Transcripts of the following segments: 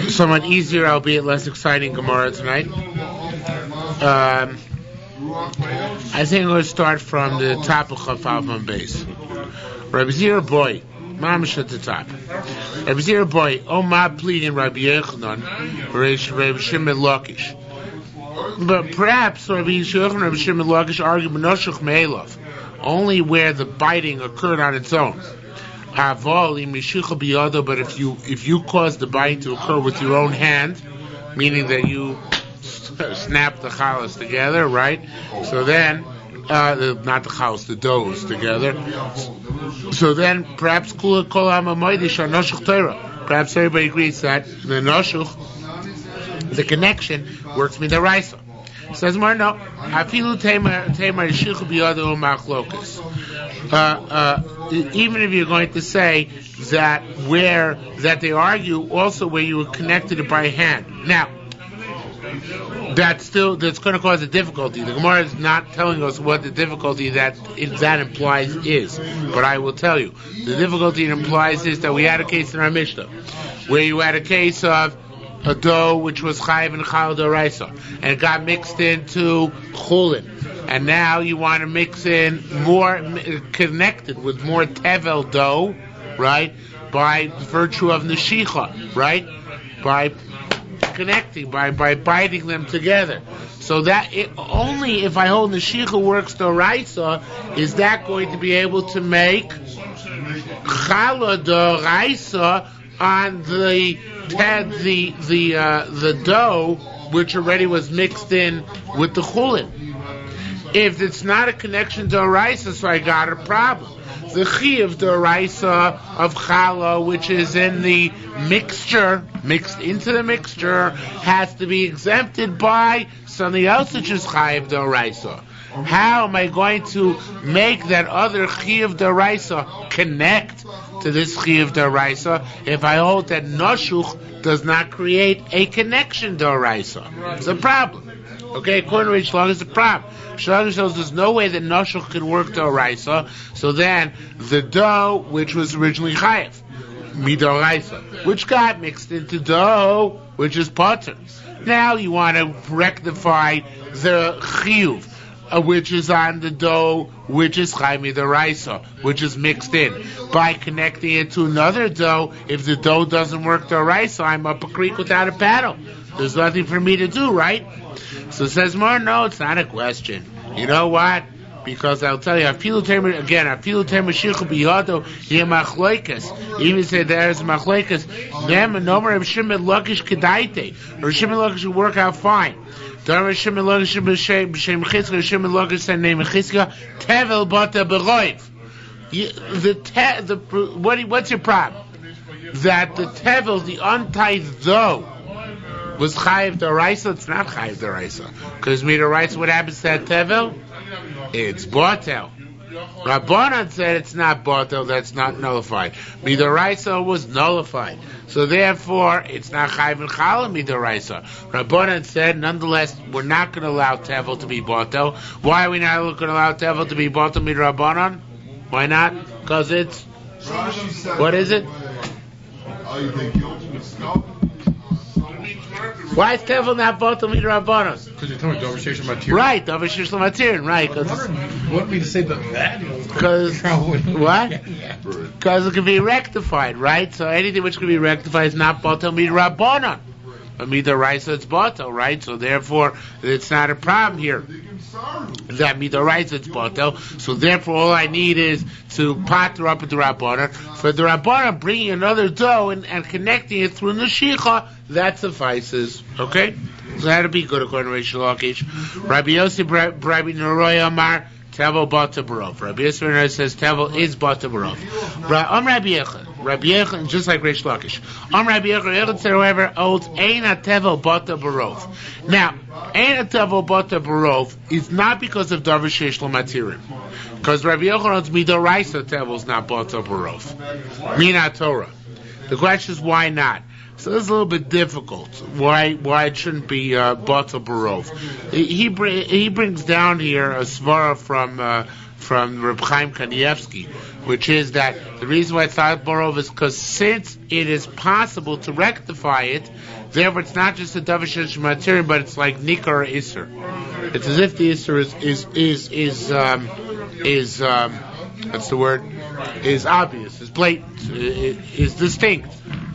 Somewhat easier, albeit less exciting Gemara tonight. I think I'm going to start from the top of Chafalman base. Rabbi Zira boy, Mamish at the top. Rabbi Zira boy, Ma pleading Rabbi Yechanan, Rabbi Shimon Lakish. But perhaps Rabbi Yechanan and Rabbi Shimon Lakish argue Menoshuch Me'elov, only where the biting occurred on its own. But if you cause the bite to occur with your own hand, meaning that you snap the chalas together, right? So then, not the chalas, the doughs together. So then, perhaps perhaps everybody agrees that the noshuch, the connection, works midaraisa. Says more, no. Even if you're going to say that they argue also where you were connected it by hand. Now, that's going to cause a difficulty. The Gemara is not telling us what the difficulty that implies is, but I will tell you. The difficulty it implies is that we had a case in our Mishnah where you had a case of a dough which was chayiv and chal d'oraisa, and it got mixed into chulin, and now you want to mix in more connected with more tevel dough, right? By virtue of neshicha, right? By connecting, by biting them together. So that only if I hold neshicha works d'oraisa is that going to be able to make challah d'oraisa on the dough which already was mixed in with the chulin. If it's not a connection to oraisa, so I got a problem. The chiyuv d'oraisa of challah, which is in the mixture, mixed into the mixture, has to be exempted by something else which is chayiv d'oraisa. How am I going to make that other chiyuv d'oraisa connect to this chiyuv d'oraisa if I hold that noshuch does not create a connection d'oraisa? It's a problem. Okay, according to Reish Lakish, it's a problem. Shlomo says there's no way that noshuch can work d'oraisa, so then the dough, which was originally chayiv, midoraisa, which got mixed into dough, which is potter. Now you want to rectify the chiyuv, which is on the dough, which is chayiv midoraisa, which is mixed in, by connecting it to another dough. If the dough doesn't work d'oraisa, I'm up a creek without a paddle. There's nothing for me to do, right? So it says more, no, it's not a question. You know what? Because I'll tell you, even say there's machloikas, them and no more of Shimon Lakish kedaite, or Shimon Lakish will work out fine. Shimon Lakish said name Chizkiah, tevel bata beroiv. What's your problem? That the tevel, the untithed dough, was chayiv d'oraisa. It's not chayiv d'oraisa, because mid'oraisa, what happens to that tevel? It's botel. Rabbanan said it's not botel, that's not nullified. Mid'oraisa was nullified, so therefore it's not chayiv and challah mid'oraisa. Rabbanan said, nonetheless, we're not going to allow tevel to be botel. Why are we not going to allow tevel to be botel midrabbanan? Why not? Because it's, what is it? Why is tevel not botel midrabbanan? Because you're talking about davar material. Right, davar sheish material, right. You want me to say that? Because what? Because it can be rectified, right? So anything which can be rectified is not botel midrabbanan. But midoraisa it's botel, right? So therefore it's not a problem here that midoraisa it's botel. So therefore all I need is to pater up with the rabbanan. For the rabbanan bringing another dough and connecting it through neshicha, that suffices. Okay? So that'll be good according to Reish Lakish. Rabbi Yossi, Rabbi Neroy Amar, tevel bata barov. Rabbi Yossi says tevel is bata barov. Rabbi Yechon, just like Reish Lakish. Rabbi Yechon said, however, holds eina tevel bata barov. Now, eina tevel bata barov is not because of davar sheish l'matirim. Because Rabbi Yechon holds midoraisa tevel is not bata barov. Mina Torah. The question is, why not? So this is a little bit difficult. Why it shouldn't be batel barov? He brings down here a svara from Reb Chaim Kanievsky, which is that the reason why it's not barov is because since it is possible to rectify it, therefore it's not just a davar shematir, but it's like nikar or iser. It's as if the iser is what's the word? Is obvious, is blatant, is distinct.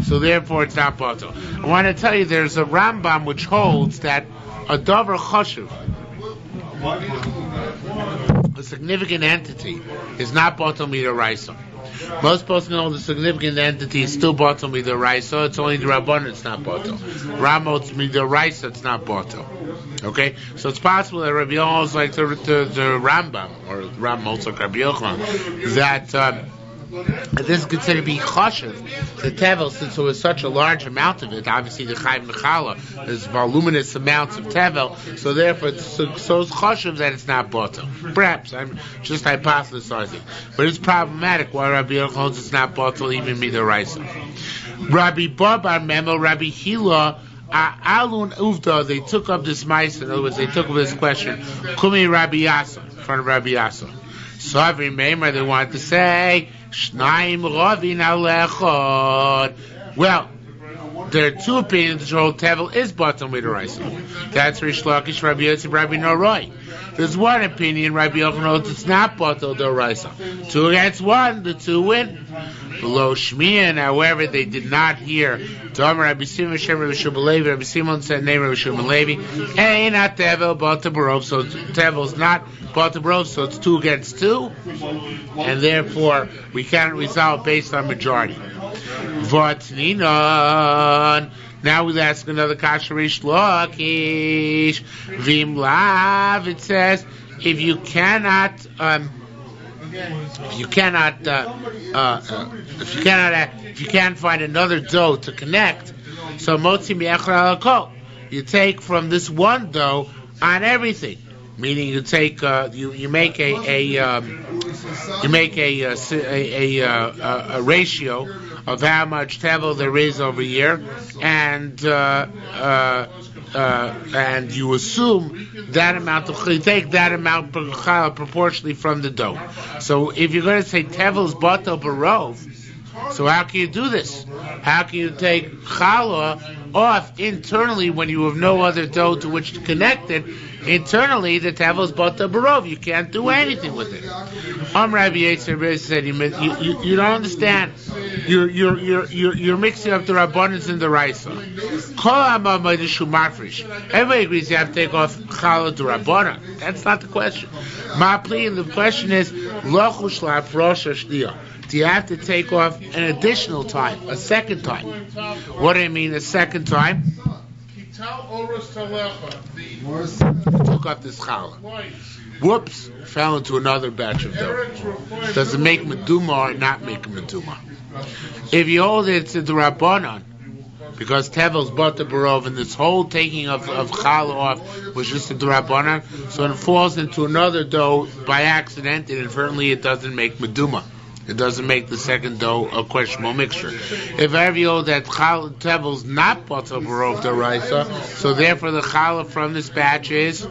So therefore it's not batel. I want to tell you there's a Rambam which holds that a davar chashuv, a significant entity, is not batel midoraisa. Most people know the significant entity is still batel midoraisa. It's only the Rabbanan it's not batel. Ramot's midoraisa it's not batel. Okay, so it's possible that Rabbi Yochanan is like the Rambam, or Ramot's like Rabbi Yochanan, that this is considered to be chashuv, the tevel, since there was such a large amount of it. Obviously, the Yerushalmi Challah is voluminous amounts of tevel, so therefore it's so chashuv that it's not batel. Perhaps I'm just hypothesizing, but it's problematic why Rabbi Yochanan holds it's not batel even midoraisa. Rabbi Bar Memo, Rabbi Hila. Alun Uvda, they took up this mice, in other words, they took up this question. Kumi Rabbi Yasa, in front of Rabbi Yasa. So every Meimer, they wanted to say, Shnaim Ravin Alechod. Well, there are two opinions which hold tevel is batel midoraisa. That's Rish Lakish, Rabbi Yosef, Rabbi Noroi. There's one opinion, Rabbi Yochanan holds it's not batel midoraisa. 2 against 1, the 2 win. Below Shmiyan, however, they did not hear. Dom Rabbi Simon Shem Rabbi Shimon Levi. Rabbi Simon said name Rabbi Shimon Levi. Ain't not tevel batel barov. So tevel is not batel barov. So it's 2 against 2, and therefore we can't resolve based on majority. Votninon. Now we'll ask another kasha Rish Lakish. Vim lav. It says if you cannot. If you can't find another dough to connect, so motzi mi'echad al kol, you take from this one dough on everything. Meaning you take you make a ratio of how much tevel there is over here, and you assume that amount you take that amount proportionally from the dough. So if you're going to say tevel is batel barov, so how can you do this? How can you take challah off internally when you have no other dough to which to connect it? Internally, the tevel is batel barov. You can't do anything with it. Rabbi Yetzer said, you don't understand. You're mixing up the rabbanans and the raisa. Everybody agrees you have to take off challah to rabbanan. That's not the question. My plea, the question is lochu shlaf rosh hashniyah. Do you have to take off an additional time, a second time? What do I mean, a second time? Took off this challah. Whoops, fell into another batch of dough. Does it make meduma or not make meduma? If you hold it to the rabbanan, because tevel's batel barov, and this whole taking of challah off was just a rabbanan, so it falls into another dough by accident, and inadvertently it doesn't make meduma. It doesn't make the second dough a questionable mixture. If ever you hold that tevel's not batel barov deraisa, so therefore the challah from this batch is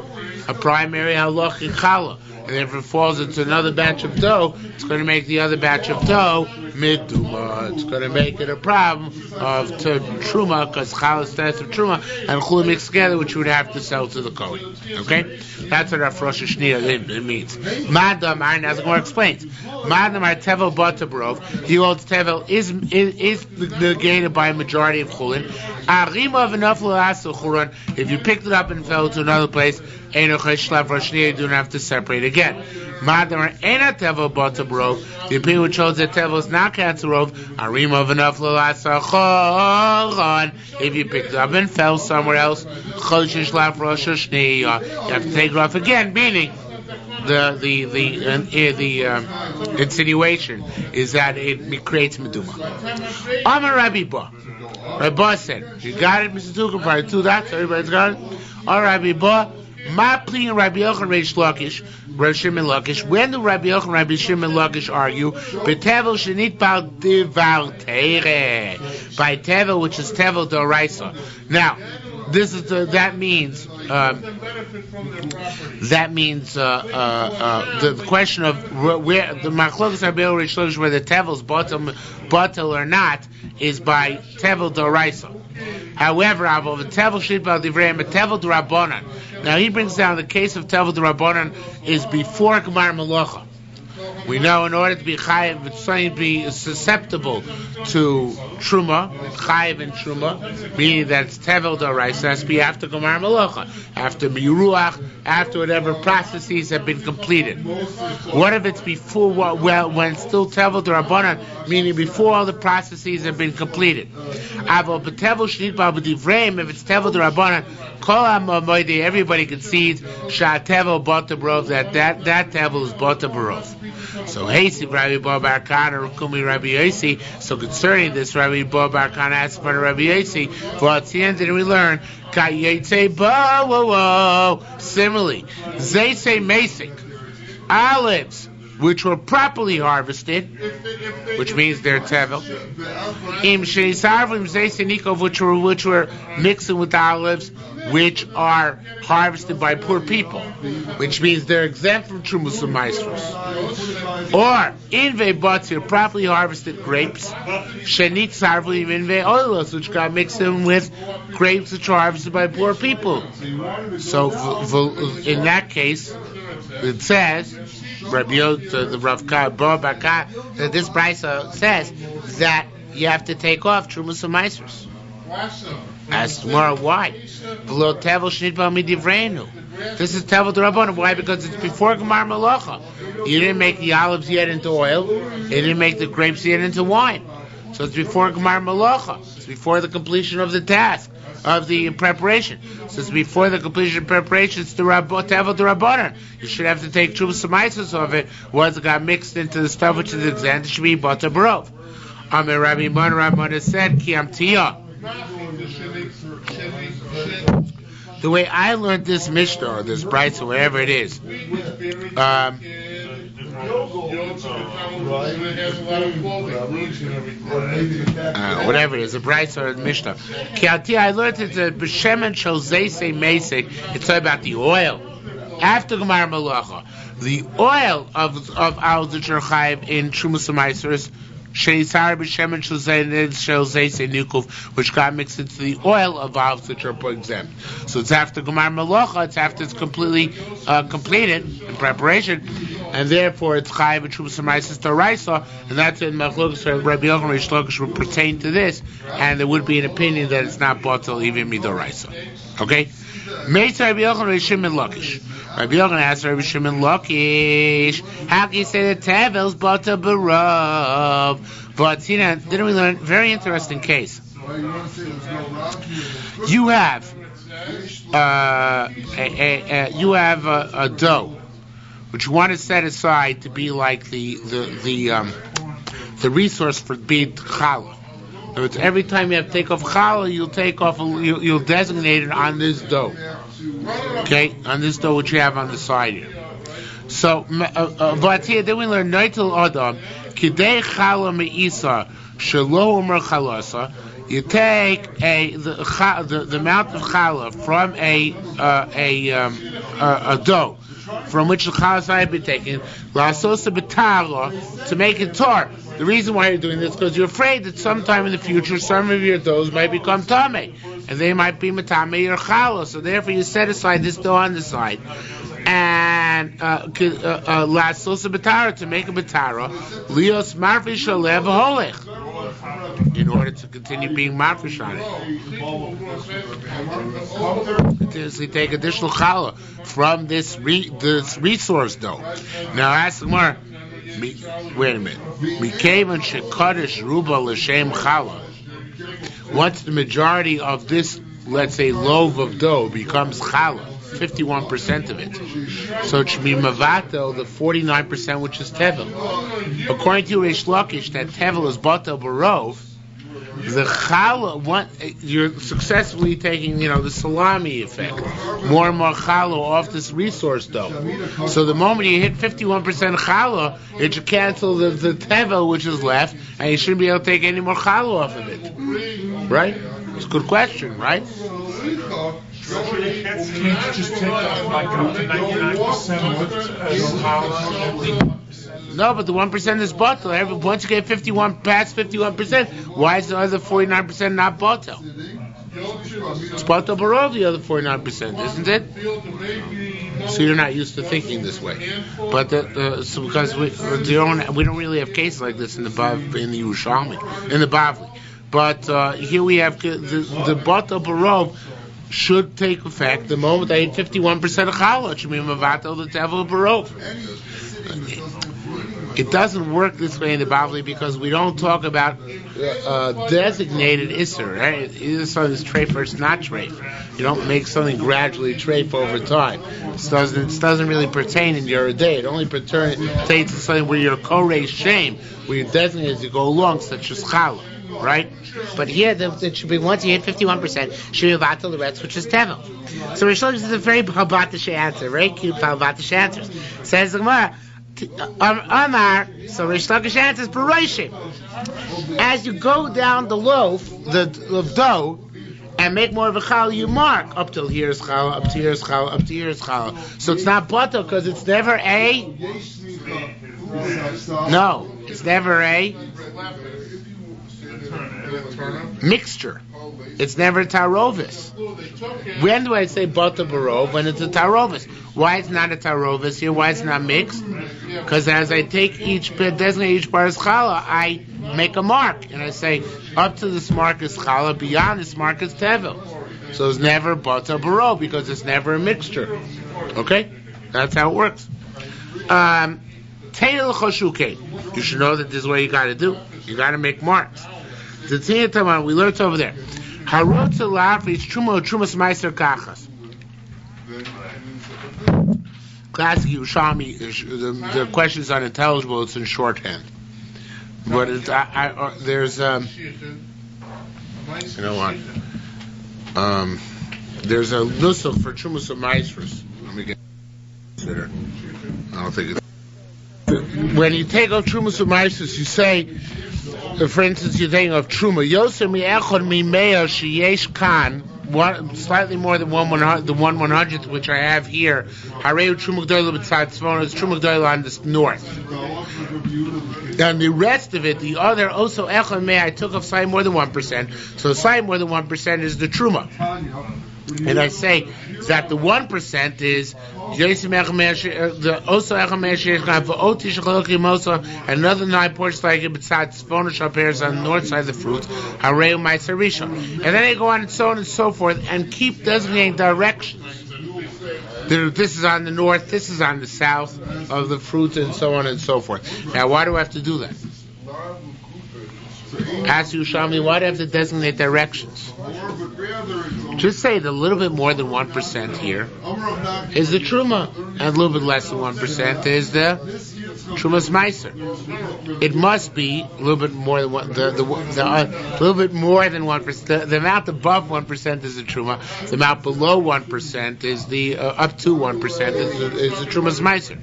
a primary halachic challah. And if it falls into another batch of dough, it's going to make the other batch of dough miduma. It's going to make it a problem of truma, because challah stands for truma, and chulu mixed together, which you would have to sell to the kohen. Okay, that's what Rosh Hashanah it means. Madam, as the Gemara explains, Madam tevel batel barov. He holds tevel is negated by a majority of chulin. Arima v'naflu asu churan. If you picked it up and fell to another place, you don't have to separate again. The opinion which shows that tevel is not cancerov. If you picked it up and fell somewhere else, you have to take it off again. Meaning, the insinuation is that it creates meduma. Amar Rabbi Ba. Rabbi said, "You got it, Mr. Tuka, probably 2 dots. Everybody's got it. All Rabbi Ba." Ma pli and Rabbi Yochanan Reish Lakish, Rabbi Shimon Lakish. When do Rabbi Yochanan and Rabbi Shimon Lakish argue? Betevel shenit bal dival teire. By tevel, which is tevel d'oraisa. Now, this is that means the question of where the machlokas Rabbi Yochanan Reish Lakish, where the tevel's batel or not, is by tevel d'oraisa. However, tevel shenit bal divrei tevel d'rabanan. Now he brings down the case of tevel d'rabanan is before Gemar Malacha. We know in order to be chayiv, it's going to be susceptible to truma, chayiv and truma, meaning that it's tevel d'oraisa, has to be after Gemar Malacha, after miruach, after whatever processes have been completed. What if it's before, when it's still tevel d'rabanan, meaning before all the processes have been completed? Avo b'tevel shenit bal b'divrei, if it's tevel d'rabanan, kol ha'moedi, everybody concedes sha'tevel bata barov, that tevel is bata barov. So Hasi Rabbi Bar Bar Kana Rukumi Rabbi Yosi. So concerning this, Rabbi Bar Bar Kana asked for Rabbi Yosi. For at the end, did we learn? Kayetse ba wo wo. Similarly, Zayse Masik olives, which were properly harvested, which means they're tevel. Im sheisarvim Zayse Nikov, which were mixing with olives, which are harvested by poor people, which means they're exempt from Trumus and Maestros. Or, Inve Batzir, properly harvested grapes, Shenit Sarvim Inve Oilos, which got mixed in with grapes which are harvested by poor people. So, in that case, it says, the Rav Baka, that this Brisa says that you have to take off Trumus and Maestros. Ask tomorrow why. Below tevel shenit bal midivrenu. This is tevel d'rabanan. Why? Because it's before Gemar Malacha. You didn't make the olives yet into oil. You didn't make the grapes yet into wine. So it's before Gemar Malacha. It's before the completion of the task of the preparation. So it's before the completion of preparation. It's the tevel d'rabanan. You should have to take trumas samaisos of it. Once it got mixed into the stuff which is exempt, it should be bata barov. Amir Rabbi Mana said ki amtiyah. The way I learned this Mishnah, or this Brisa, or whatever it is, whatever it is, a Brisa or a Mishnah. I learned it that B'Shemen Shel Zeisei Meisek. It's about the oil after Gemar Malacha. The oil of olives which are chayiv in Trumas Ma'aseres, which got mixed into the oil of olives which are exempt. So it's after Gemar Malacha, it's after it's completely completed in preparation, and therefore it's chayiv and Trumas Ma'aseres d'oraisa, and that's in Machlokas Rabbi Yochanan Reish Lakish would pertain to this, and there would be an opinion that it's not batel even midoraisa. Okay? Meitz Rabbi Yochanan Reish Shimon Lakish. Rabbi Yochanan asked Rabbi Shimon Lakish, how can you say that tevel's batel barav? But didn't we learn? Very interesting case. You have a dough which you want to set aside to be like the resource for being challah. So it's every time you have to take off challah, you'll designate it on this dough. Okay, on this dough which you have on the side here. So, but here then we learn noitel adam kidei challah meisa shelo umer chalasa. You take the amount of challah from a dough from which the challah had been taken, lasosa betara, to make it tar. The reason why you're doing this is because you're afraid that sometime in the future some of your doughs might become tameh, and they might be matame your challah. So therefore you set aside this dough on the side, and lasosa betara, to make a betara, lios marfish alev holech, in order to continue being marfish on it. Continuously take additional challah from this resource dough. Now ask the Gemara, wait a minute. Mikaven shekadish ruba l'shem challah. Once the majority of this, let's say, loaf of dough becomes challah, 51% of it, so it should be mavatel, the 49% which is tevel. According to Reish Lakish, that tevel is batel barov, The challah, you're successfully taking, the salami effect. More and more challah off this resource dough. So the moment you hit 51% challah, it should cancel the tevel which is left, and you shouldn't be able to take any more challah off of it. Right? It's a good question, right? Can't you just take like up to 99% No, but the 1% is bottle. Once you get past 51%, why is the other 49% not bottle? It's bottle barov, the other 49%, isn't it? So you're not used to thinking this way, but so because we don't really have cases like this in the Yerushalmi, in the Bavli. But here we have the bottle barov should take effect the moment I eat 51% of challah. It should be mavato the tevel barov. It doesn't work this way in the Bavli because we don't talk about designated isser, right? Either something is treif or it's not treif. You don't make something gradually treif over time. It doesn't really pertain in your day. It only pertains to something where you're korei shame, where you designate as you go along, such as challah, right? But here, it should be once you hit 51%, should be vatal the rest, which is tevel. So Rish Lakish is a very halbatish answer, very cute halbatish answers. Says the Gemara, Amar, so Rish Lakish answers, Baroshim. As you go down the loaf, of dough, and make more of a challah, you mark up till here's challah, up to here's challah, up to here's challah. So it's not butter because it's never a. No, it's never a mixture. It's never a tarovis. When do I say butter barov? When it's a tarovis. Why it's not a tarovis here? Why it's not mixed? Because as I take designate each part as challah, I make a mark and I say up to this mark is challah, beyond this mark is tevel. So it's never butter barov because it's never a mixture. Okay, that's how it works. You should know that this is what you got to do. You got to make marks. The thing we learned over there. Harotza la'afrish trumas meiser kachas. Classic Yerushalmi. The question is unintelligible. It's in shorthand. But there's you know what? There's a nusach for trumas of meisers. Let me get consider. I don't think it's. When you take off trumas of meisers, you say. For instance, you're thinking of truma. Yoser mi echad mi me'ah sheyesh kan, slightly more than the 1/100th, which I have here. Hareu truma gdoila b'tzad tzvon is truma gdoila on the north. And the rest of it, the other also echad me, I took off slightly more than 1%. So slightly more than 1% is the truma. And I say that the 1% is another 9 portions like it besides sponish appears on the north side of the fruit, hareu ma'aser. And then they go on and so on and so forth and keep designating directions. This is on the north, this is on the south of the fruit, and so on and so forth. Now, why do I have to do that? Ask Yerushalmi, why do I have to designate directions? Just say that a little bit more than 1% here is the truma, and a little bit less than 1% is the trumas meiser. It must be a little bit more than a little bit more than 1%. The amount above 1% is the truma. The amount below 1% is the up to 1% is the trumas meiser.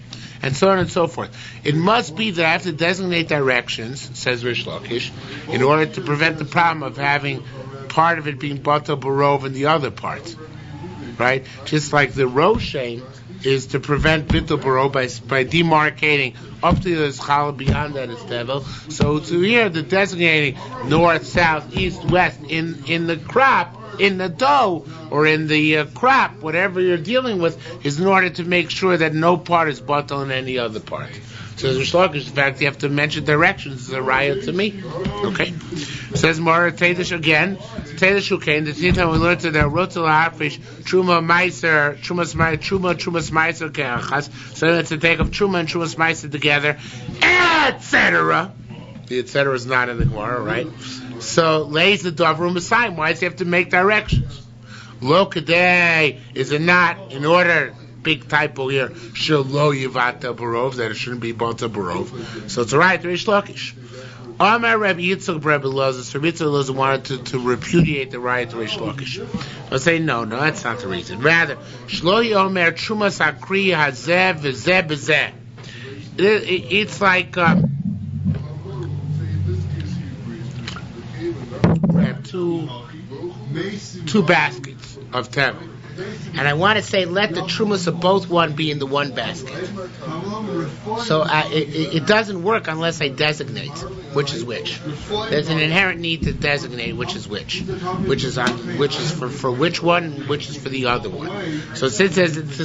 And so on and so forth. It must be that I have to designate directions, says Rish Lakish, in order to prevent the problem of having part of it being batal barov and the other parts. Right? Just like the roshem is to prevent batal barov by demarcating up to the challah, beyond that is tevel. So to here, the designating north, south, east, west in the crop, in the dough, or in the crop, whatever you're dealing with, is in order to make sure that no part is batal in any other part. So as Rish Lakish, in fact, you have to mention directions as a raya to me. Okay? Says Mara Teidish again. Teidish Ukain. The same time we learned that Rotel Ha'afish, Truma Meiser, Trumas Meiser Ke'achas. So that's to take of Truma and Trumas Meiser together, etc. The etc. is not in the Gemara, right? So lays the Dovrum aside. Why does he have to make directions? Lo Kadei is a not in order. Big typo here. Shelo yivata barov, that it shouldn't be bata barov. So it's alright, Rish Lakish. Amar Rabbi Yitzchak Rabbi Elazar. Rabbi Yitzchak Elazar wanted to repudiate the riot to Reish Lakish. I'll say no, that's not the reason. Rather, Shlo Yomer Trumas Akri Hazeh V'Zeh B'Zeh. It's like we have two baskets of tevel. And I want to say, let the trumas of both one be in the one basket. So it doesn't work unless I designate which is which. There's an inherent need to designate which is which is for which one, which is for the other one. So since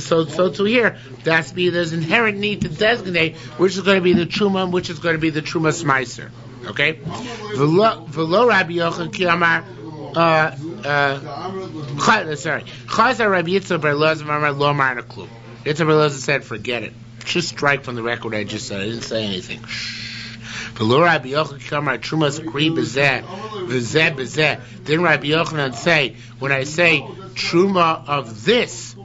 so to here, that's there's inherent need to designate which is going to be the truma and which is going to be the truma smeiser. Okay. V'lo Rabbi Yochanan ki amar. Sorry. Chazar Rabbi Yitzchak Bar Elazar Amar Lo Marna Klum. Yitzchak Bar Elazar said, forget it. Just strike from the record I just said. I didn't say anything. V'lo Rabbi Yochanan ki amar Trumas Kri B'Zeh V'Zeh B'Zeh. Didn't Rabbi Yochanan say, when I say truma of this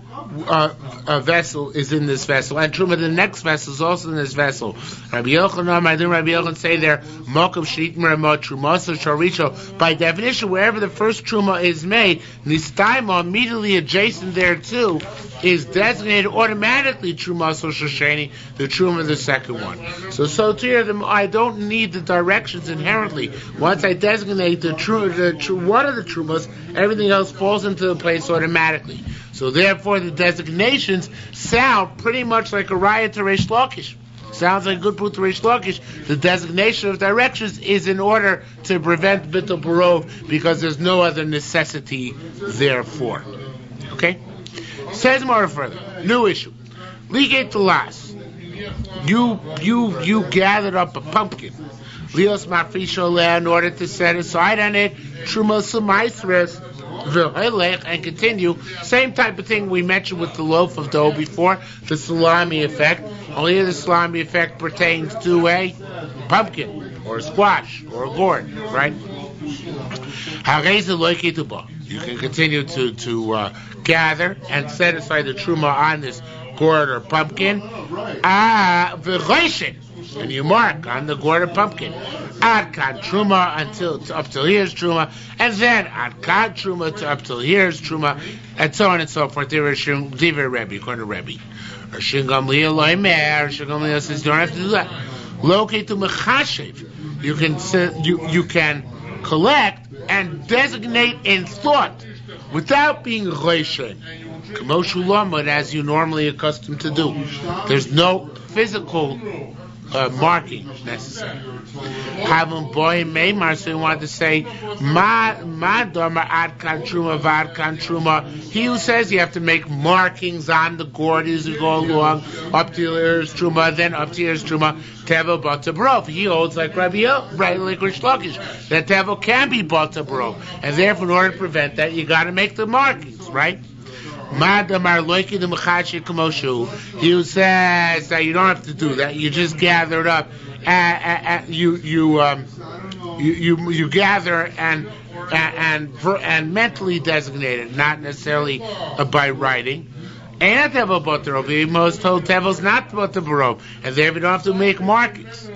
a vessel is in this vessel, and truma the next vessel is also in this vessel. Rabbi Yochanan, I think Rabbi Yochanan say there, Mokum Shrit Meremot Trumaso Sharicho. By definition, wherever the first truma is made, Nistaima immediately adjacent there too is designated automatically Trumaso Shasheni, the truma of the second one. So to hear them, I don't need the directions inherently. Once I designate the one of the trumas, everything else falls into the place automatically. So therefore, the designations sound pretty much like a riot to Reish Lakish. Sounds like a good proof to Reish Lakish. The designation of directions is in order to prevent Bittul Barov because there's no other necessity therefore. Okay? Says more further. New issue. Ligate to las. You gathered up a pumpkin. Lios Mafrisho in order to set aside on it Truma Sumaisres. And continue. Same type of thing we mentioned with the loaf of dough before, the salami effect. Only the salami effect pertains to a pumpkin, or a squash, or a gourd, right? You can continue to gather and set aside the truma on this gourd or pumpkin. And you mark on the gourd or pumpkin. Ad kan truma up till here's truma, and then ad kan truma up till here's truma, and so on and so forth. There is Divrei Rebbe, according to Rebbe. Or Shingam Liel Loimer. Shingam Liel says you don't have to do that. Locate to mechashev. You can collect and designate in thought without being reishen. Kamoshu Lamad, as you normally accustomed to do. There's no physical marking necessary. Havum boy Maymar, so he wanted to say ma dama ad kan truma vad kan truma. He who says you have to make markings on the gourd as you go along, up to here's truma, then up to here's truma, tevel bata brov. He holds like Rabbi right, like Reish Lakish, that tevel can be bata brov, and therefore in order to prevent that you got to make the markings, right? He who says that you don't have to do that, you just gather it up, you gather and mentally designate it, not necessarily by writing. And tevel botarov, most told tevel's not botarov, and therefore you don't have to make markings.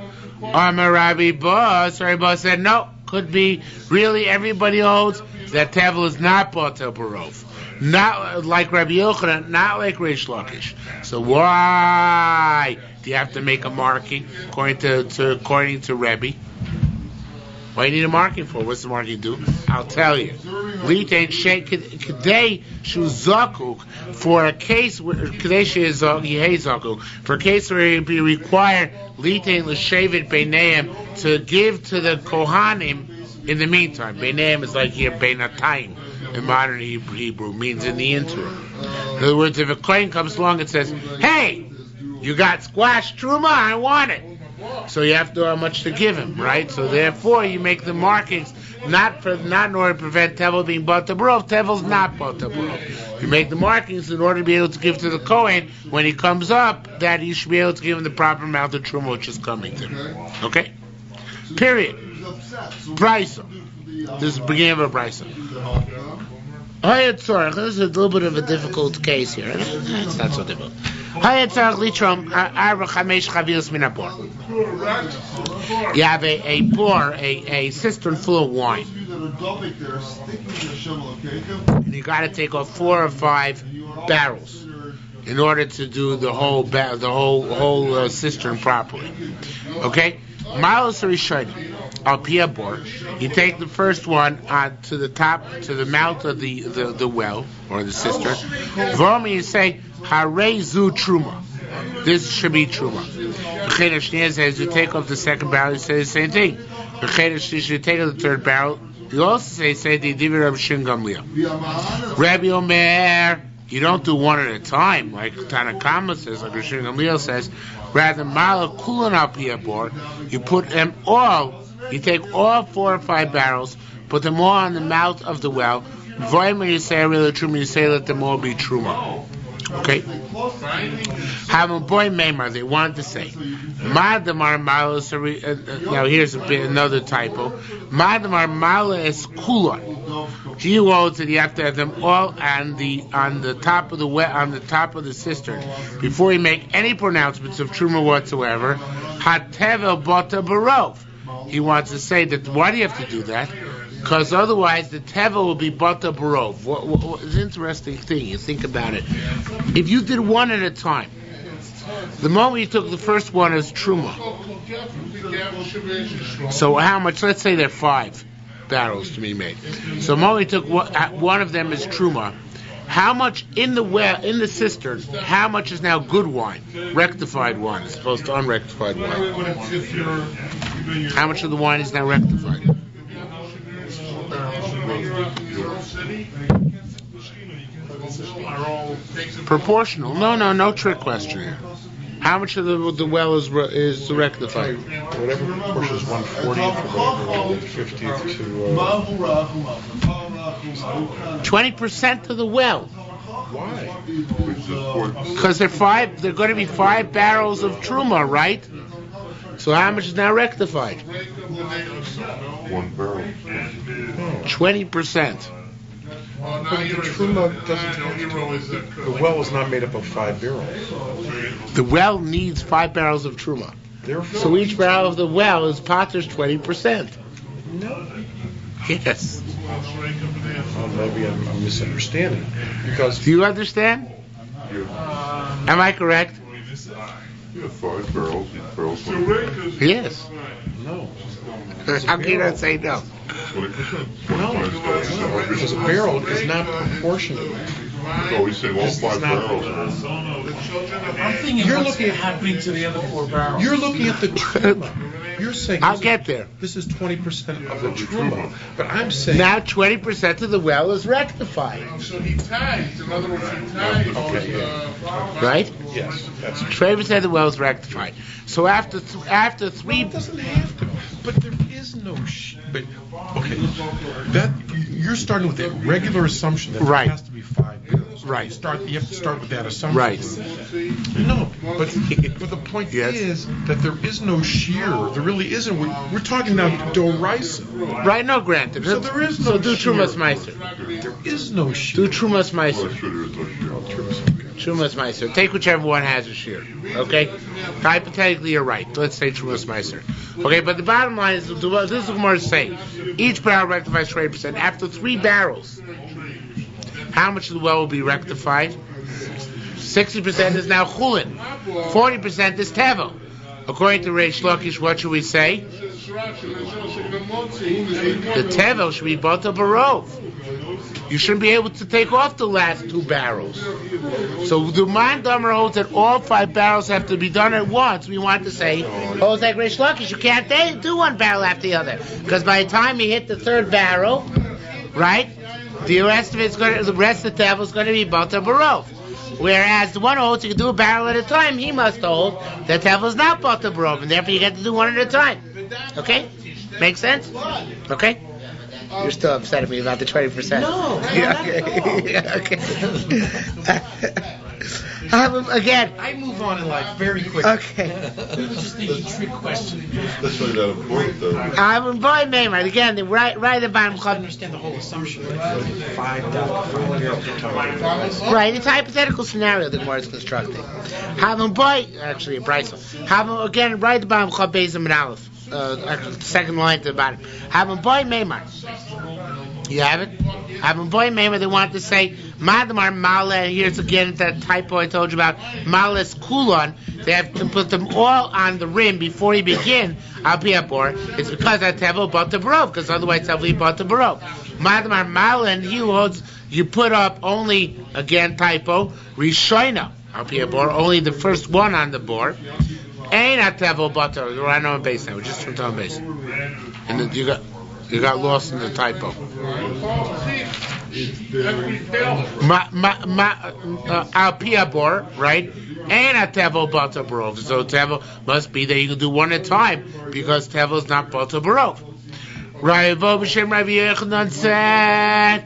Rabbi Ba said no, could be really everybody holds that tevel is not botarov. Not like Rabbi Yochanan, not like Reish Lakish. So why do you have to make a marking according to Rebbe? What do you need a marking for? What's the marking do? I'll tell you. Litain Kadei Shuzakuk for a case where Kadei for a case where it be required Litain L'Shevet Beineim to give to the Kohanim in the meantime. Beineim is like here Beinatayim. In modern Hebrew means in the interim. In other words, if a kohen comes along and says, "Hey, you got squash truma? I want it." So you have to know how much to give him, right? So therefore, you make the markings not in order to prevent tevel being bata barov. Tevel's not bata barov. You make the markings in order to be able to give to the kohen when he comes up, that you should be able to give him the proper amount of truma which is coming to him. Okay? Period. Brisa. This is the beginning of a brisa. This is a little bit of a difficult case here. It's not so difficult. You have a bore, a cistern full of wine, and you got to take off 4 or 5 barrels in order to do the whole cistern properly. Okay, Malos Rishayim al Pia bor. You take the first one to the top, to the mouth of the well or the cistern. Vormi, you say Harei zu truma. This should be truma. B'cheda Shniya says you take off the second barrel. You say the same thing. B'cheda Shlish, you take off the third barrel. You also say the Divi Rabbi Shin Gamliel. Rabbi Omer, you don't do one at a time like Tanakama says, like Rabbi Shin Gamliel says. Rather, Mala Kulan al Pia bor. You put them all. You take all 4 or 5 barrels, put them all on the mouth of the well. Voim, when you say really truma, you say let them all be truma. Okay? Have a boy Maimar, they wanted to say. Madamar Mala, now here's another typo. Madamar Mala is Kulan. He holds that you have to have them all on the top of the well, on the top of the cistern before you make any pronouncements of truma whatsoever. Hatevel bota barov. He wants to say that why do you have to do that? Because otherwise the teva will be bata barov. What is an interesting thing? You think about it. If you did one at a time, the moment you took the first one as truma. So how much? Let's say there are 5 barrels to be made. So the moment you took one of them as truma, how much in the well, in the cistern, how much is now good wine, rectified wine, as opposed to unrectified wine? How much of the wine is now rectified? Proportional. No trick question here. How much of the well is rectified? Whatever proportion is 1/40th or 50th to 20% of the well. Why? Because they're going to be 5 barrels of truma, right? So how much is now rectified? 1 barrel. 20%. But the truma doesn't have to. The well is not made up of 5 barrels. The well needs 5 barrels of truma. Therefore, So each barrel of the well is Potter's 20%. no. Yes. Well, maybe I'm misunderstanding. Because Do you understand? Am I correct? Yeah, 5 barrels. Yes. no. How can you not say no? 20%. No, because a barrel is not proportionate. No, he's saying all 5 barrels. I'm thinking You're what's looking at- happening to the other 4 barrels. You're looking at the truma. You're saying I'll get there. This is 20% of the truma, but I'm saying Now 20% of the well is rectified, So he tags. In other words, he tags. Okay, right? yes, that's true. 20% of the well is rectified. So after 3, It doesn't have to, but there is no. But okay, that you're starting with a regular assumption that Right. there has to be 5 barrels. Right. You have to start with that assumption. Right. No, but the point Yes. is that there is no shiur. There really isn't. We're talking now doraisa. Right? No, granted. So there is no So do shiur. Trumas Meiser. There is no shiur. Do Trumas Well, Meiser. sure there is no shiur. Trumas Meiser. Take whichever one has a shear. Okay? Hypothetically, you're right. Let's say Trumas Meiser. Okay, but the bottom line is, this is what Gemara is saying. Each barrel rectifies 20%. After 3 barrels, how much of the well will be rectified? 60% is now chulin. 40% is tevel. According to Reish Lakish, what should we say? The tevel should be bata barov. You shouldn't be able to take off the last 2 barrels. So the mind Dummer holds that all 5 barrels have to be done at once. We want to say, it's like Reish Lakish, you can't do 1 barrel after the other. Because by the time you hit the 3rd barrel, right, the rest of the tevel is going to be bata barov. Whereas the one holds you can do a barrel at a time, he must hold that tevel is not bata barov, and therefore you get to do 1 at a time. Okay? Make sense? Okay? You're still upset at me about the 20%. No, Yeah, okay. Yeah, okay. Again. I move on in life very quickly. Okay. It was just a trick question. That's really not important, though. I'm boy Maimar. Again, right at the bottom. I understand the whole assumption. Five. Right, it's a hypothetical scenario the Gemara is constructing. Having boy, actually a brisa. Having again, right at the bottom. Chab Beis and Aleph. Actually, the second line to the bottom. Having boy Maimar. You have it? Having boy Maimar, they want to say Madamar Mala. Here's again that typo I told you about. Mala's Kulon. They have to put them all on the rim before you begin. Al Pi Abor. It's because I tevel bought the barov, because otherwise tevel bought the barov. Madamar Mala, and he holds. You put up only again typo Rishoina Al Pi Abor, only the first one on the board. Ain't a tevel butter. We're on base now. We're just from on base. And then you got lost in the typo. Al Pi Abor, right? And a tevel butter barov. So tevel must be that you can do one at a time because tevel is not butter barov. Ra'avo b'shem Rabbi Yochanan said.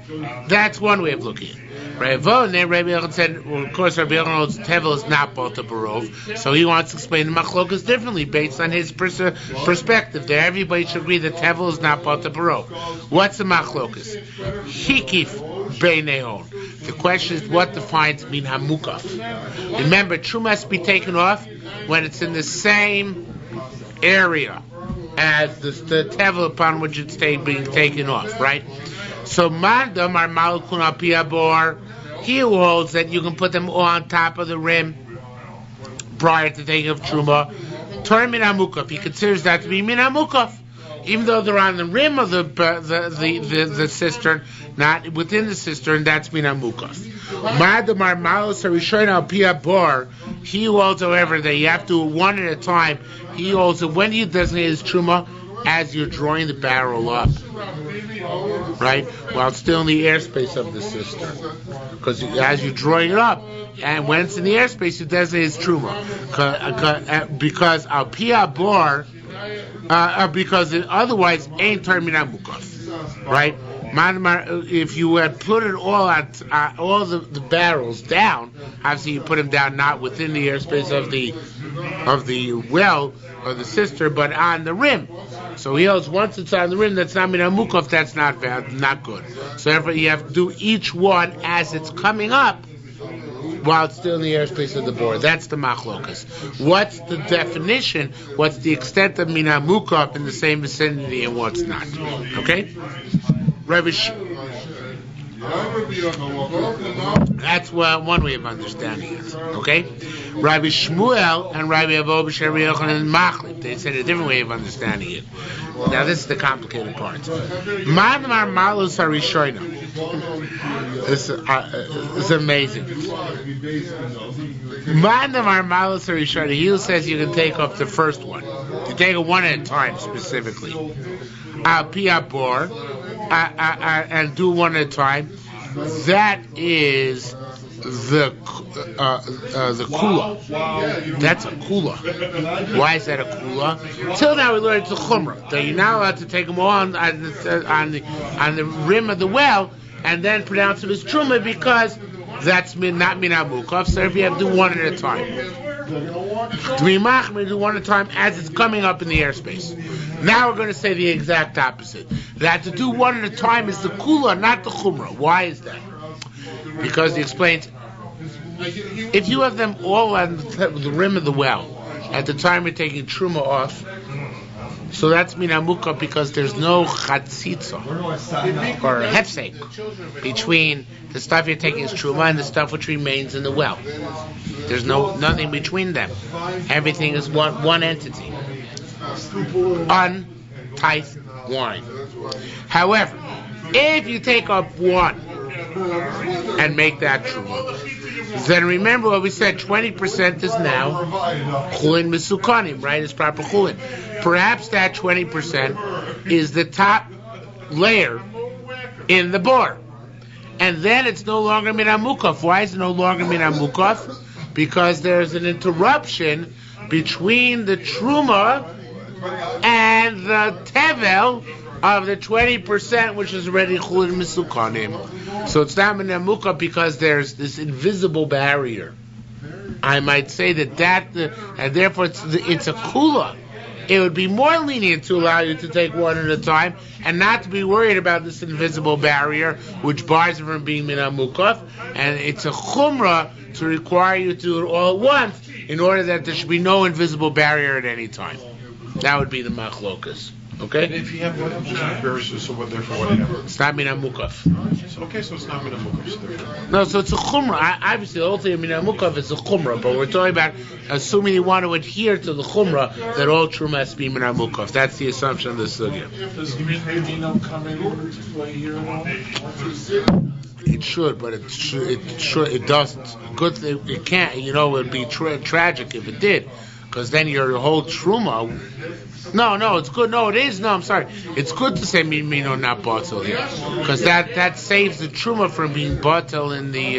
That's one way of looking at it. Ra'avo, and then Rabbi Yochanan said, well, of course, Rabbi Yochanan knows tevel is not butter barov, so he wants to explain the machlokas differently based on his perspective. There, everybody should agree that tevel is not butter barov. What's the machlokas? Hikif beinehon. The question is, what defines min hamukaf? Remember, true must be taken off when it's in the same area as the tevel upon which it's being taken off, right? So Mandam are Malkun Al Pi Abor. He holds that you can put them all on top of the rim prior to taking of Truma. Turn Min HaMukaf. He considers that to be Min HaMukaf. Even though they're on the rim of the cistern, not within the cistern, that's Min HaMukaf. Mandam are Malus Harishon Al Pi Abor. He holds, however, that you have to do one at a time. He holds that when you designate his Truma, as you're drawing the barrel up, right, while it's still in the airspace of the cistern, because as you're drawing it up, and when it's in the airspace, you designate as truma, because Al Pi Abor, because it otherwise ain't terminal mukaf, right? If you had put it all all the barrels down, obviously you put them down not within the airspace of the well or the cistern, but on the rim. So he holds once it's on the rim, that's not min hamukaf, that's not good. So therefore you have to do each one as it's coming up while it's still in the airspace of the board. That's the machlokas. What's the definition? What's the extent of min hamukaf in the same vicinity and what's not? Okay? That's one way of understanding it. Okay? Rabbi Shmuel and Rabbi Avo b'shem Rabbi Yochanan Machlip, they said a different way of understanding it. Now this is the complicated part. Madmar Malus Harishoina. It's amazing. Madmar Malus Harishoina. He says you can take off the first one. You take it one at a time specifically. Al Pi Abor, and do one at a time. That is the kula. That's a kula. Why is that a kula? Till now we learned it's a chumrah, that you're not allowed to take them all on the rim of the well and then pronounce them as truma, because that's not min hamukaf. So if you have to do one at a time, to be machmir, do one at a time as it's coming up in the airspace. Now we're going to say the exact opposite. That to do one at a time is the kula, not the chumrah. Why is that? Because he explains, if you have them all on the rim of the well at the time you're taking truma off, so that's min hamukaf, because there's no chatzitza or hefsek between the stuff you're taking as truma and the stuff which remains in the well. There's nothing between them. Everything is one entity. Untight wine. However, if you take up one and make that truma, then remember what we said, 20% is now chulin mesukanim, right? It's proper chulin. Perhaps that 20% is the top layer in the bor. And then it's no longer min hamukaf. Why is it no longer min hamukaf? Because there's an interruption between the truma and the tevel of the 20%, which is already chulin mesukanim. So it's not min hamukaf because there's this invisible barrier I might say that and therefore it's a kula. It would be more lenient to allow you to take one at a time and not to be worried about this invisible barrier which bars you from being mina mukaf. And it's a chumrah to require you to do it all at once in order that there should be no invisible barrier at any time. That would be the machlokas. Okay? And if you have one barriers, so what? Therefore, whatever. It's not mina mukaf. Okay, so it's not mina mukaf. No, so it's a chumrah. Obviously, the whole thing of mina mukaf is a chumrah, but we're talking about assuming you want to adhere to the chumrah that all truma has to be mina mukaf. That's the assumption of the sugya. Does Mino come into play here at all? It should, but it doesn't. Good thing it can't. It would be tragic if it did, because then your whole truma. No, it's good. No, it is. No, I'm sorry. It's good to say mino not batel here, because that saves the truma from being batel in the.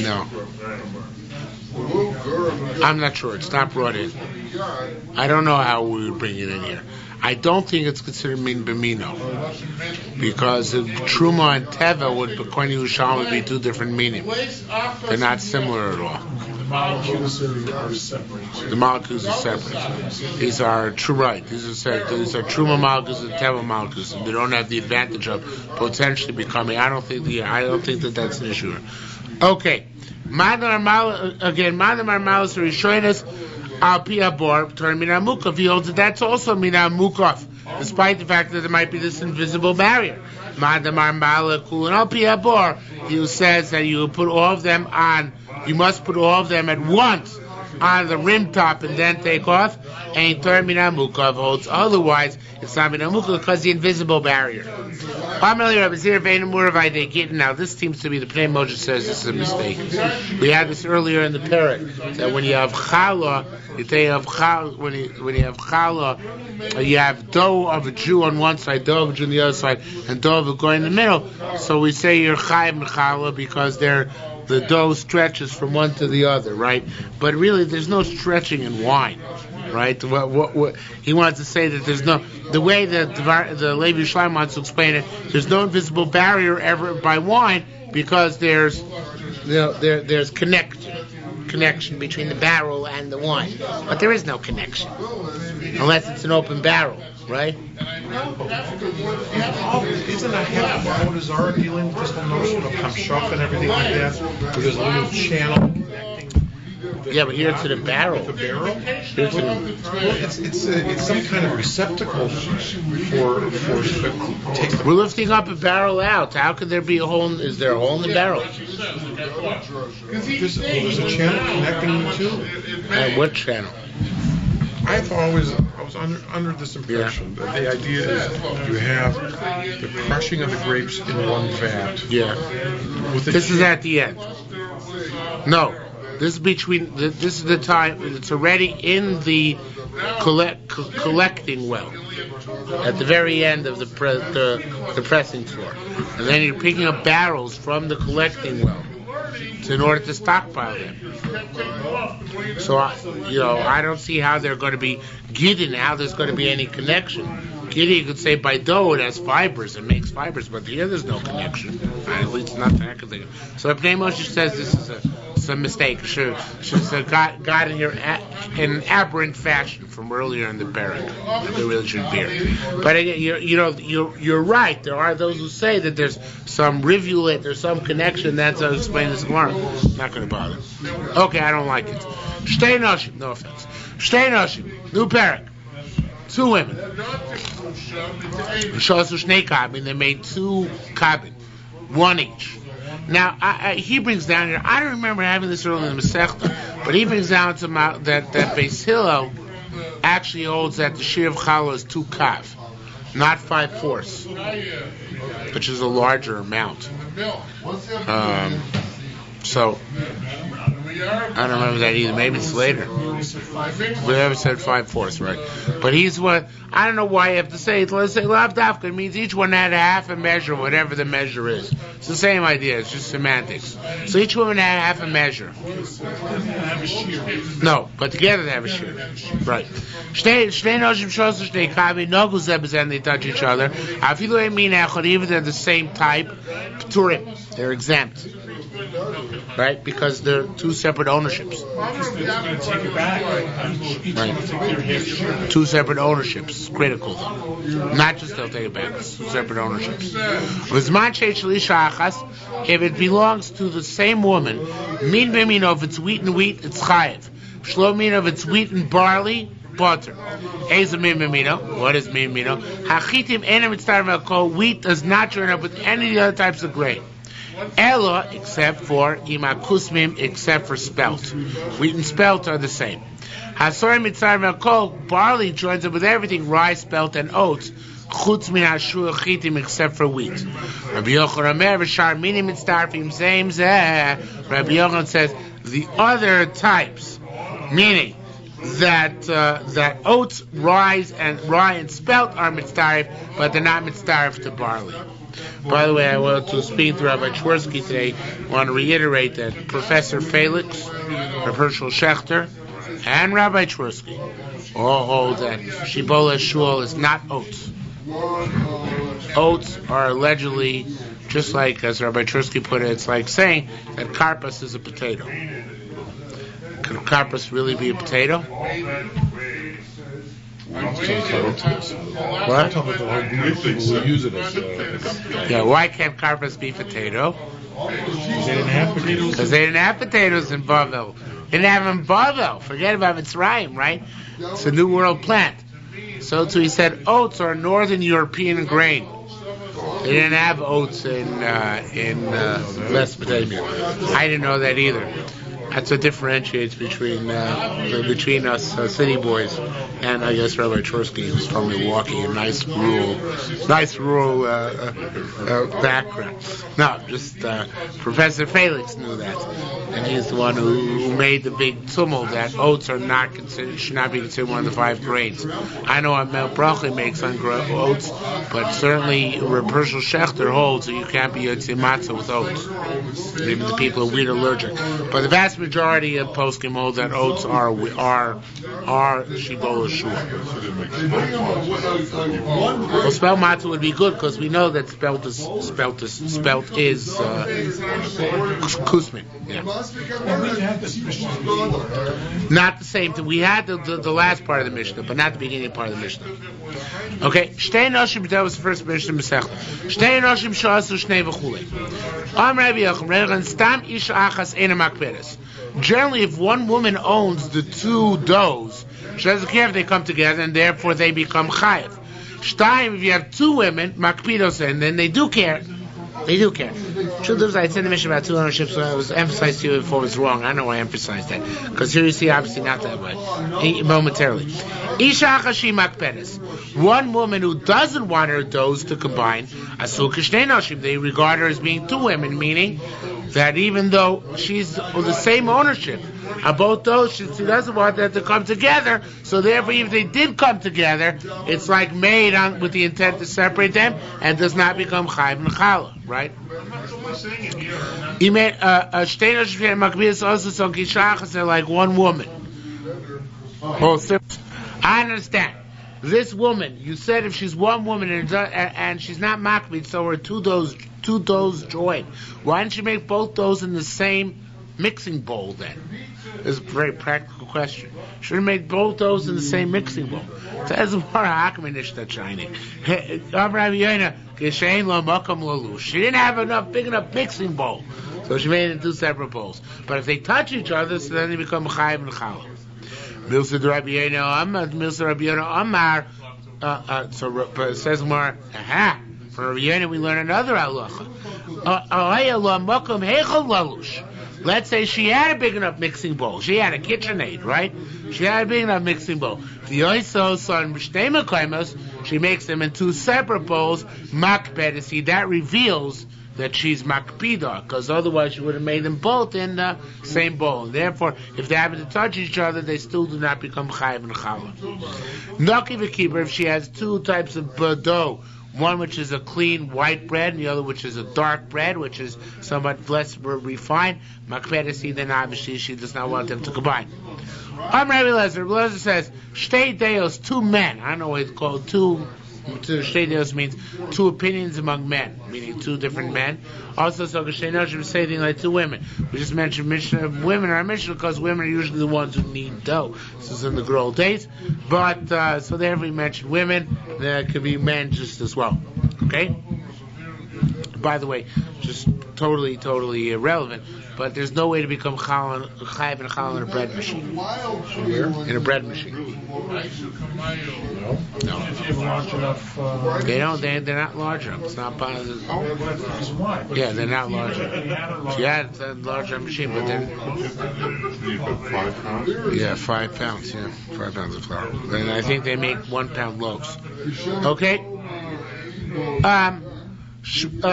No, I'm not sure. It's not brought in. I don't know how we would bring it in here. I don't think it's considered min b'mino, because truma and teva would, according to Yerushalmi, would be two different meanings. They're not similar at all. The molecules are separate. The molecules are separate. These are true right. These are truma molecules and teva molecules, and they don't have the advantage of potentially becoming. I don't think that that's an issue. Okay, Madam Armalis Rishonis Al Pi Abor turn Mina Mukaf. He holds that that's also Mina Mukaf, despite the fact that there might be this invisible barrier. Madam Armalis Kulin Al Pi Abor. He says that you put all of them on. You must put all of them at once on the rim top and then take off. And turn Mina Mukaf holds otherwise. It's not Mina Mukaf because the invisible barrier. Now this seems to be the Pnei Moshe says this is a mistake. We had this earlier in the parak that when you have challah, when you have challah, you have dough of a Jew on one side, dough of a Jew on the other side, and dough of a goy in the middle. So we say you're chayim challah because the dough stretches from one to the other, right? But really, there's no stretching in wine. Right? What he wants to say that there's no, the way that the Levi Shleim wants to explain it, there's no invisible barrier ever by wine because there's connection between the barrel and the wine, but there is no connection unless it's an open barrel, right? Isn't a half Avodah Zarah dealing with this whole notion of hamshach and everything like that? Where there's a little channel connecting. Yeah, but here to the barrel. The barrel? It's some kind of receptacle for we're lifting up a barrel out. How could there be a hole? Is there a hole in the barrel? There's a channel connecting the two. And what channel? I was under this impression that the idea is you have the crushing of the grapes in one vat. Yeah. This is at the end. No. This is this is the time. It's already in the collecting well, at the very end of the pressing floor, and then you're picking up barrels from the collecting well in order to stockpile them. So I don't see how they're going to be gidding. How there's going to be any connection. Giddy, you could say by dough it has fibers, it makes fibers, but here there's no connection. At least not that I can think of. So Pnei Moshe says this is a mistake. Should got in an aberrant fashion from earlier in the parak. They really should be here. But again, you're right. There are those who say that there's some rivulet, there's some connection. That's how I explain this tomorrow. Not going to bother. Okay, I don't like it. Shtei Noshim, no offense. Shtei Noshim, new parak. Two women. They made two kabin, one each. Now he brings down here. I don't remember having this earlier in the Masechta, but he brings down to that Beis Hillel actually holds that the shiur of challah is 2 kav, not 5/4, which is a larger amount. So I don't remember that either. Maybe it's later. We never said 5/4, right? But he's what, I don't know why you have to say it. Let's say Lav Dafka. It means each one had a half a measure, whatever the measure is. It's the same idea. It's just semantics. So each woman had half a measure. No, but together they have a shiur. Right. They touch each other. Even they're the same type. They're exempt. Right? Because they're two separate ownerships. Right. Two separate ownerships. Critical. Not just they'll take it back. It's two separate ownerships. If it belongs to the same woman, if it's wheat and wheat, it's chayiv. If it's wheat and barley, butter. What is min mino? Hachitim enem mitzarem al kol. Wheat does not join up with any of the other types of grain. Ella, except for imakusmim, except for spelt. Wheat and spelt are the same. Hasorim mitzarem al kol. Barley joins up with everything: rye, spelt, and oats. Chutz min hashuach chitim, except for wheat. Rabbi Yochanan Omer v'shar minim mitzarfim zeim zeh. Rabbi Yochanan says the other types, meaning that oats, rye and spelt are mitzaref, but they're not mitzaref to barley. By the way, I want to speak to Rabbi Twersky today. I want to reiterate that Professor Felix, Rav Herschel Schechter, and Rabbi Twersky all hold that Shibola Shul is not oats. Oats are allegedly, just like as Rabbi Twersky put it, it's like saying that karpas is a potato. Could karpas really be a potato? What? Yeah, why can't karpas be potato? Because they didn't have potatoes in Bavel. They didn't have them in Bavel. Forget about Mitzrayim, right? It's a New World plant. So he said oats are Northern European grain. They didn't have oats in Mesopotamia. I didn't know that either. That's what differentiates between us city boys and I guess Rabbi Twersky, who's from Milwaukee, a nice rural background. No, just Professor Felix knew that, and he's the one who made the big tumult that oats should not be considered one of the 5 grains. I know Mel Brockley makes on oats, but certainly Reb Herschel Schechter holds that you can't be yotzei matzah with oats. Even the people who are wheat allergic, but the vast majority of poskim hold that oats are shibola shul. Well, spelt matzah would be good because we know that spelt is kusmin. Yeah. Not the same thing. We had the last part of the Mishnah, but not the beginning part of the Mishnah. Okay, shtei noshim. That was the first Mishnah Masechta. Shtei noshim shasu shnei v'chulei. Am Rabbi Yochanan stam isha achas ena makperes. Generally, if one woman owns the 2 does, she doesn't care if they come together, and therefore they become chayiv. Shtaim, if you have 2 women, makpidos, and then they do care. They do care. Truth is, I said the mission about 2 ownerships, so I was emphasized to you before it was wrong. I don't know why I emphasized that. Because here you see, obviously not that way. Momentarily. Isha achashi makperes. One woman who doesn't want her does to combine, asu kishnei noshim, they regard her as being 2 women, meaning that even though she's the same ownership of both those, she doesn't want them to come together, so therefore if they did come together, it's like made with the intent to separate them and does not become chayiv and challah, right? They're like one woman. I understand. This woman, you said if she's one woman and she's not makbid, so her 2 doughs join. Why didn't you make both those in the same mixing bowl then? It's a very practical question. Should have made both those in the same mixing bowl. Says more hakmanish that shining. She didn't have enough big enough mixing bowl, so she made it in 2 separate bowls. But if they touch each other, so then they become chayiv and challah. Milsa Rabbi Yochanan Amar. So it says more. Aha. From Rabbi Yochanan we learn another halacha. Let's say she had a big enough mixing bowl. She had a KitchenAid, right? She had a big enough mixing bowl. She makes them in 2 separate bowls. Makbedesi, that reveals that she's makpida, because otherwise she would have made them both in the same bowl. Therefore, if they happen to touch each other, they still do not become chayiv and challah. Naki v'kiber, if she has two types of dough, one which is a clean white bread, and the other which is a dark bread, which is somewhat less refined, makpeda see then obviously she does not want them to combine. Rabbi Lezer says, shtei deos, two men. I don't know what it's called, two shtei deos means two opinions among men, meaning two different men. Also, so shtei noshim say things like two women. We just mentioned women are Mishnah because women are usually the ones who need dough. This is in the good old days. But, so there we mentioned women, there could be men just as well. Okay? By the way, just totally irrelevant, but there's no way to become chayiv and challah in a bread machine. In a bread machine. No. If you're large enough. They're not large enough. It's not part of the. Yeah, they're not large enough. Yeah, it's a larger machine, but they're. 5 pounds? Yeah, 5 pounds. Yeah, 5 pounds of flour. And I think they make 1 pound loaves. Okay. Shmuel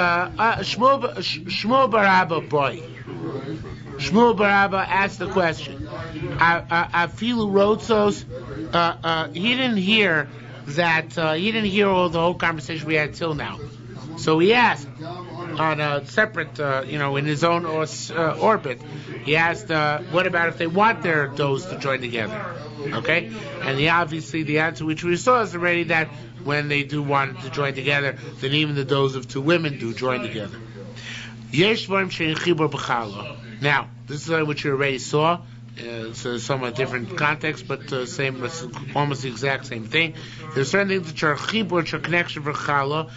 Barabba boy. Shmuel Barabba asked the question. Afilu Rotzos. He didn't hear that. He didn't hear all the whole conversation we had till now. So he asked on a separate, in his own orbit. He asked, "What about if they want their doughs to join together?" Okay, and the answer which we saw is already that when they do want to join together, then even the doughs of two women do join together. Now, this is what you already saw. It's a somewhat different context, but almost the exact same thing. There's certain things which are chibur, which are connection for challah,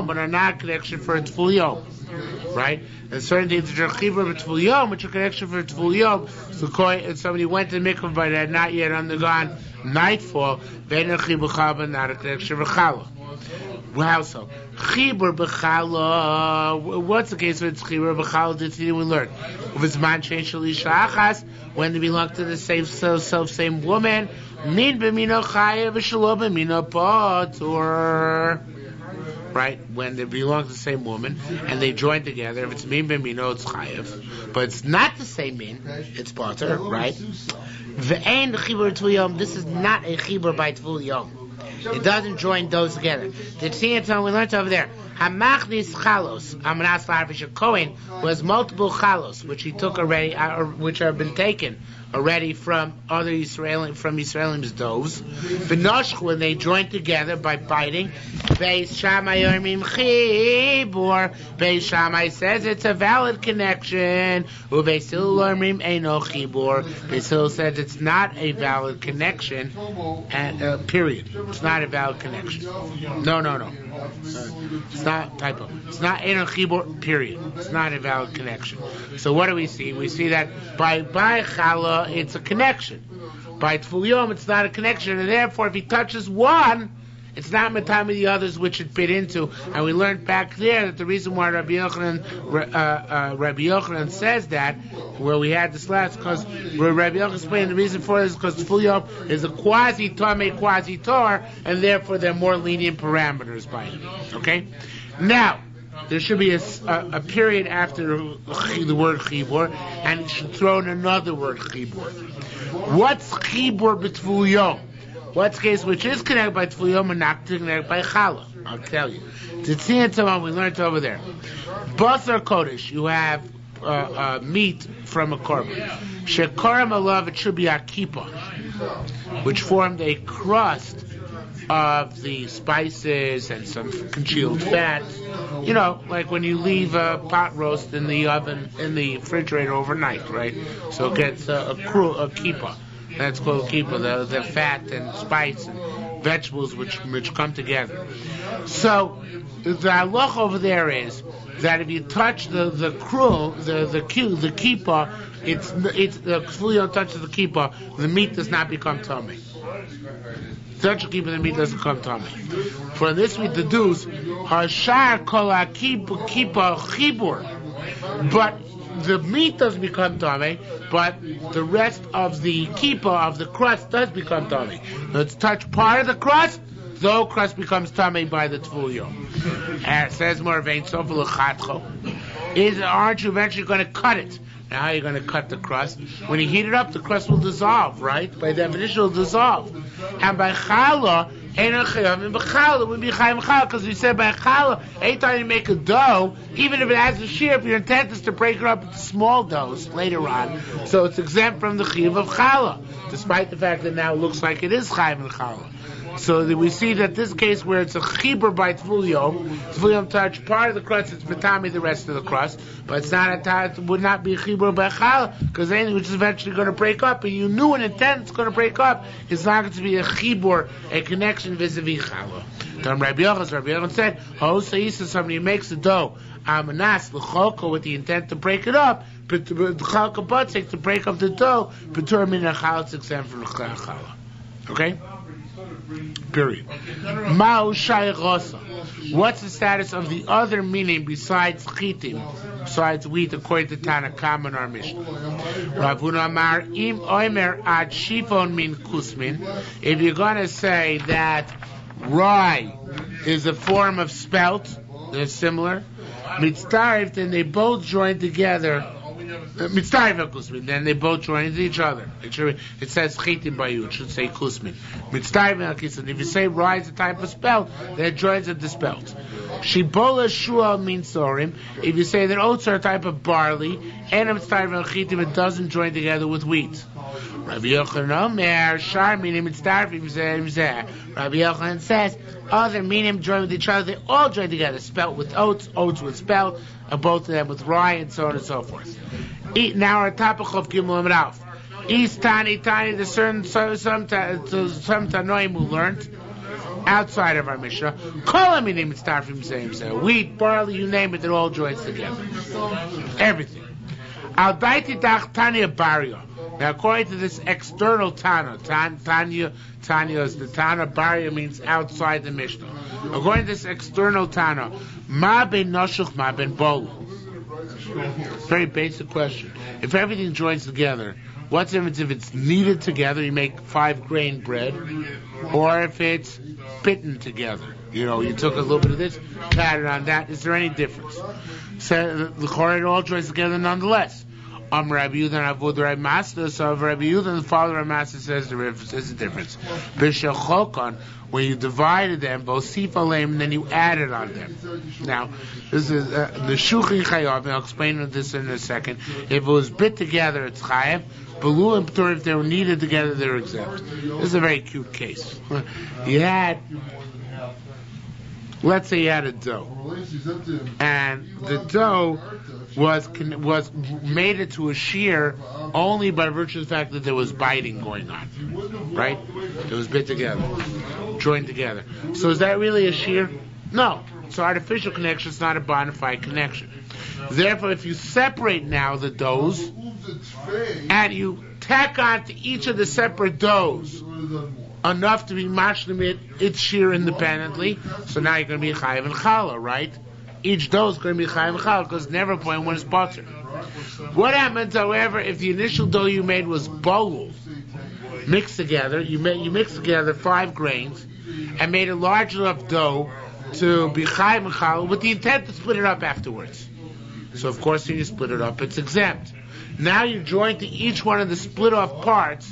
but are not connection for a tful yom. Right? And certain things which are chibur for tful yom, which are connection for a tful yom. So if somebody went to mikvah but had not yet undergone nightfall, not a connection for challah. How so? Chibur b'challah. What's the case when it's chibur b'challah? Did we learn? If it's man change achas, when they belong to the same woman, min b'mino chayev v'shelo b'mino patur. Right? When they belong to the same woman and they join together, if it's min b'mino, it's chayev, but it's not the same min, it's patur, right? V'ein chibur t'vul yom. This is not a chibur by t'vul yom. It doesn't join those together. The Tzinitzon we learned over there. Hamachnis chalos. Amanas Larvish Kohen was multiple chalos, which he took already, which have been taken already from other Israelim's doves. B'noshch, when they join together by biting. Beis Shammai Yomim Chibur. Beis Shammai says it's a valid connection. Ubeis Hillel Yomim Eino Chibur. Beis Hillel says it's not a valid connection. And period. It's not a valid connection. No. It's not typo. It's not Eino Chibur. Period. It's not a valid connection. So what do we see? We see that by challah it's a connection. By Tful Yom it's not a connection, and therefore if he touches one, it's not matami the others which it fit into. And we learned back there that the reason why Rabbi Yochanan says that, where we had this last, because Rabbi Yochanan explained the reason for it is because Tful Yom is a quasi-tame, quasi-tor, and therefore there are more lenient parameters by it. Okay? Now, there should be a period after the word chibur, and it should throw in another word chibur. What's chibur b'tful yom? What's the case which is connected by tful yom and not connected by challah? I'll tell you. Tzinitzon we learned over there. Basar kodesh, you have meat from a korban. Shekaram alav, it should be a kippah, which formed a crust of the spices and some congealed fat. Like when you leave a pot roast in the oven, in the refrigerator overnight, right? So it gets a kippah. That's called kippah, the fat and spice and vegetables which come together. So the halach over there is that if you touch the kippah, it's the tful yom touches the kippah, the meat does not become tamei. Touch the kippah, the meat doesn't come tamei. For this we deduce hashar kol kippah chibur, but the meat doesn't become tamei, but the rest of the kippah of the crust does become tamei. Let's touch part of the crust, Zo crust becomes tamei by the tfulyo. And it says more vein sofel lechatcho. Aren't you eventually going to cut it? Now how are you going to cut the crust? When you heat it up, the crust will dissolve, right? By definition, it will dissolve. And by challah, it would be chayim challah, because we said by challah, anytime you make a dough, even if it has a shiur, if your intent is to break it up into small doughs later on, so it's exempt from the chiyuv of challah, despite the fact that now it looks like it is chayim challah. So we see that this case where it's a chibur by tfuliyom touch part of the crust, it's matami the rest of the crust, but it's not it would not be a chibur by challah, because then which is eventually going to break up, and you knew an intent it's going to break up, it's not going to be a chibur, a connection vis-a-vis challah. Rabbi Yochanan said, somebody makes the dough, amanas l'cholko with the intent to break it up, but the chalka batzek to break up the dough, petur min challah, it's exempt from the challah. Okay? Period. Ma'u shayrosa. What's the status of the other meaning besides chitim, besides wheat, according to Tana Kama in our Mishnah? Rav Huna Amar im oimer ad shifon min kusmin. If you're going to say that rye is a form of spelt, they're similar. Mitzdarif, then they both join together. Then they both join into each other. It says chitim by you. It should say kusmin. If you say rye is a type of spelt, then it joins at the spelt. Shibola shua means sorim. If you say that oats are a type of barley, and it doesn't join together with wheat. Rabbi Yochanan shar minim Rabbi Yochanan says other minim join with each other. They all join together. Spelt with oats, oats with spelt, and both of them with rye, and so on and so forth. Now our topic of Gimel and Alf. East Tani, there's some Tanoim who learned outside of our Mishnah. Kol minim mitzdarfim zeh. Wheat, barley, you name it, it all joins together. Everything. Al daiti dach Tanya Barya. Now, according to this external Tana, Tanya is the Tana, Barya means outside the Mishnah. According to this external Tana, ma ben noshuch, ma ben bolu. Very basic question. If everything joins together, what's the difference if it's kneaded together, you make 5-grain bread, or if it's bitten together? You know, you took a little bit of this, patted on that. Is there any difference? So the Chorah all joins together nonetheless. Rabbi Yudan Avod Rabbi Master. So Rabbi Yudan, the father of Master, says there's a difference. Bishel Chokon, when you divided them, Bosif Aleim, and then you added on them. Now, this is the Shuchin Chayav, and I'll explain this in a second. If it was bit together, it's Chayav. Belu and P'tur, if they were kneaded together, they're exempt. This is a very cute case. Let's say you had a dough, and the dough was made into a shiur only by virtue of the fact that there was biting going on, right? It was bit together, joined together. So is that really a shiur? No, it's an artificial connection. It's not a bona fide connection. Therefore, if you separate now the doughs and you tack on to each of the separate doughs enough to be mashlim its shiur independently, so now you're going to be chayav and challah, right? Each dough is going to be chayav and challah because never point when it's butter. What happens, however, if the initial dough you made was bolul, mixed together, you mixed together 5 grains and made a large enough dough to be chayav and challah with the intent to split it up afterwards. So of course, when you split it up, it's exempt. Now you join to each one of the split off parts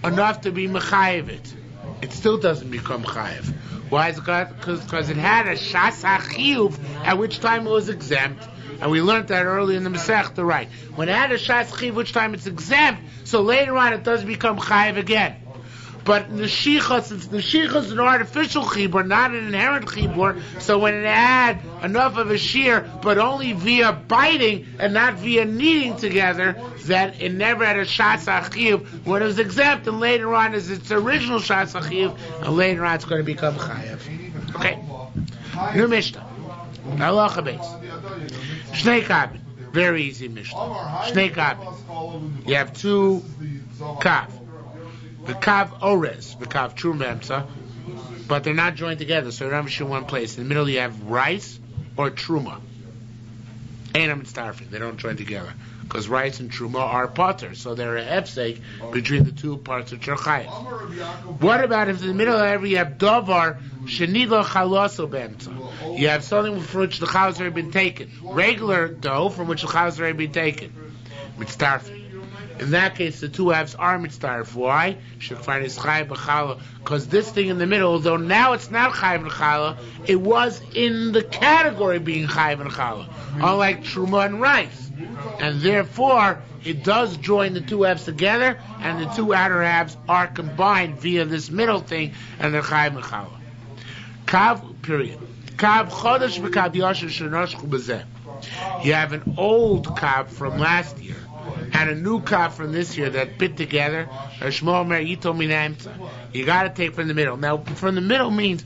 enough to be mechayev it. It still doesn't become chayev. Why is it? Because it had a shas hachiyuv, at which time it was exempt, and we learned that earlier in the Masechta, right? When it had a shas hachiyuv, which time it's exempt, so later on it doesn't become chayev again. But Neshicha, since Neshicha is an artificial chibur, not an inherent chibur, so when it had enough of a shiur, but only via biting and not via kneading together, that it never had a shas hachiyuv when it was exempt, and later on is its original shas hachiyuv, and later on it's going to become chayev. Okay. New Mishnah. Halacha beis. Shnei kabin. Very easy Mishnah. Shnei kabin. You have 2 kav. The kav orez, the kav truma, but they're not joined together, so they're not in one place. In the middle you have rice or truma. Einam mitztarfin. They don't join together. Because rice and truma are potter, so they're a hefsek between the two parts of chayiv. What about if in the middle of every you have davar shenilo chaloso b'emtza? You have something from which the challah has already been taken. Regular dough from which the challah has already been taken. Mitztarfin. In that case, the two halves are mitztarf. Why? Because this thing in the middle, although now it's not chayiv v'challah, it was in the category being chayiv v'challah, unlike truma and rice. And therefore, it does join the two halves together, and the two outer halves are combined via this middle thing, and they're chayiv v'challah. Kav, period. Kav chodesh v'kav yasher shenoshchu b'zeh. You have an old kav from last year, and a new kav from this year that bit together. You got to take from the middle. Now, from the middle means